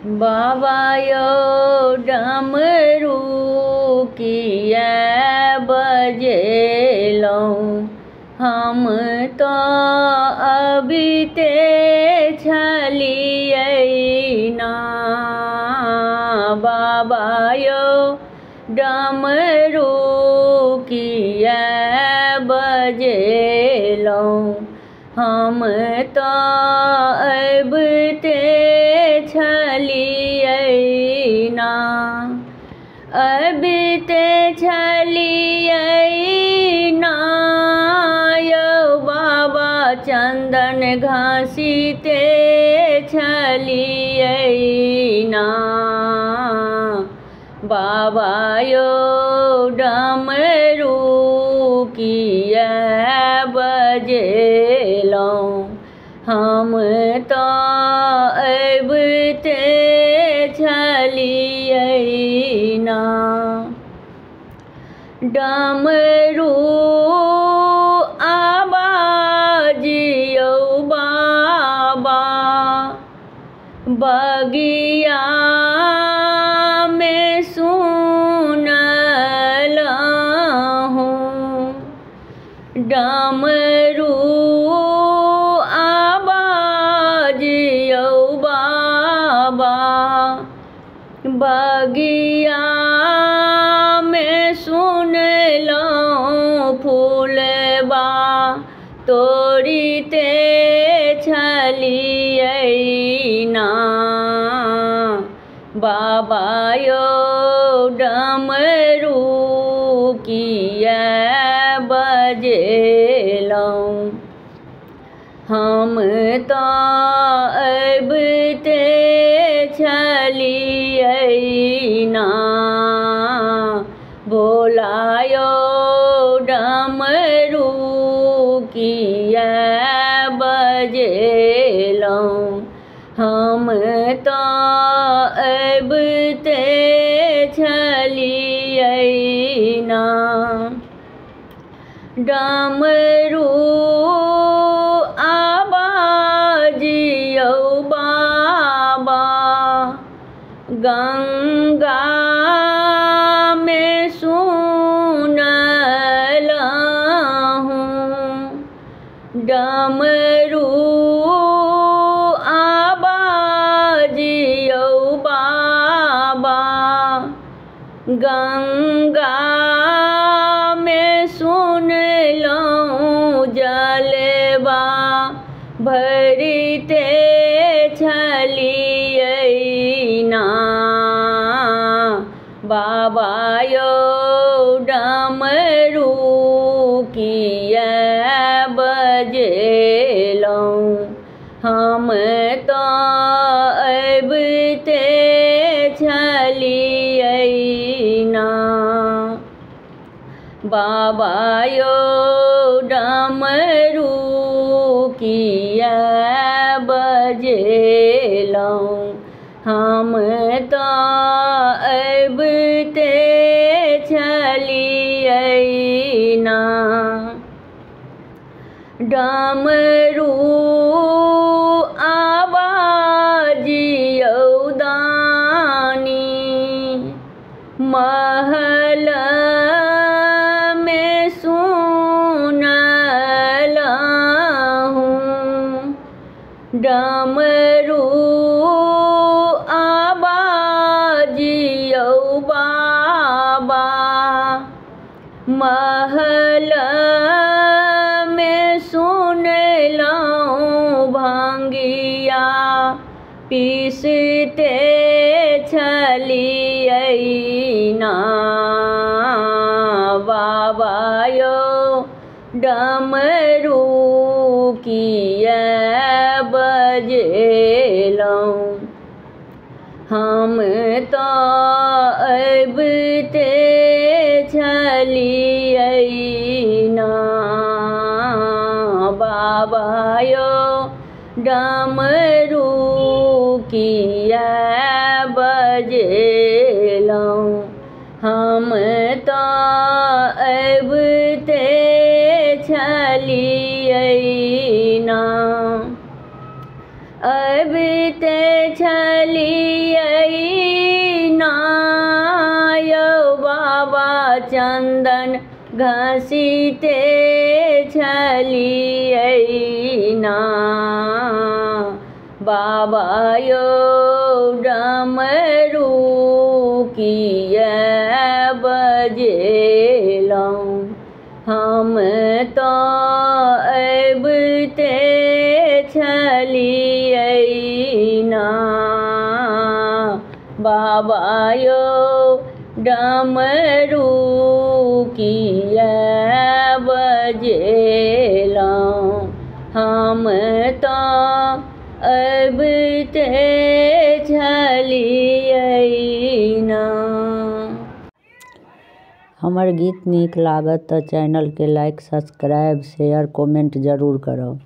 बाबा यौ डमरू किया बजेलौं, हम तो अबिते छलियै ना। बाबा यौ डमरू किया बजेलौं, हम तो अबिते छलियै ना। अबिते छलियै ना यौ बाबा, चंदन घासिते छलियै ना। बाबा यौ डमरू किया बजेलौं, हम तो अबिते छलियै ना। डमरू आवाज यौ बाबा, बगिया में सुनलहुँ। डमरू आवाज यौ बाबा, बगिया में सुनलहुँ। फूलबा तोड़िते छलियै ना। बाबा यौ डमरू किया बजेलौं, हम तो अबिते छलियै ना। भोला यौ डमरू किया बजेलौं, हम तो अबिते छलियै ना। डमरू आवाज यौ बाबा, गंगा में सुनलहुँ। डमरू आवाज यौ बाबा, गंगा में सुनलहुँ। जलवा भरिते छलियै ना। बाबा यौ डमरू किया बजेलौं, हम तो अबिते छलियै ना। बाबा यौ डमरू किया बजेलौं, हम तो अबिते छलियै ना। डमरू आवाज यौ दानी, महल में सुनलहुँ। डमरू आवाज यौ बाबा, महल में सुनलहुँ। भंगिया पीसते छलियै ना। बाबा यौ डमरू किया बजेलौं, हम तो अबिते छलियै ना। बाबा यौ डमरू किया बजेलौं, हम तो अबिते छलियै ना। अबिते छ छलियै ना यौ बाबा चंदन घसीते छलियै ना बाबा यौ डमरू किया बजेलहुँ हम तऽ अबिते छलियै ना बाबा यौ डमरू किया बजेलहुँ हम तऽ अबिते छलियै ना। हमर गीत नीक लागत तऽ चैनल के लाइक सब्सक्राइब शेयर कमेंट जरूर करब।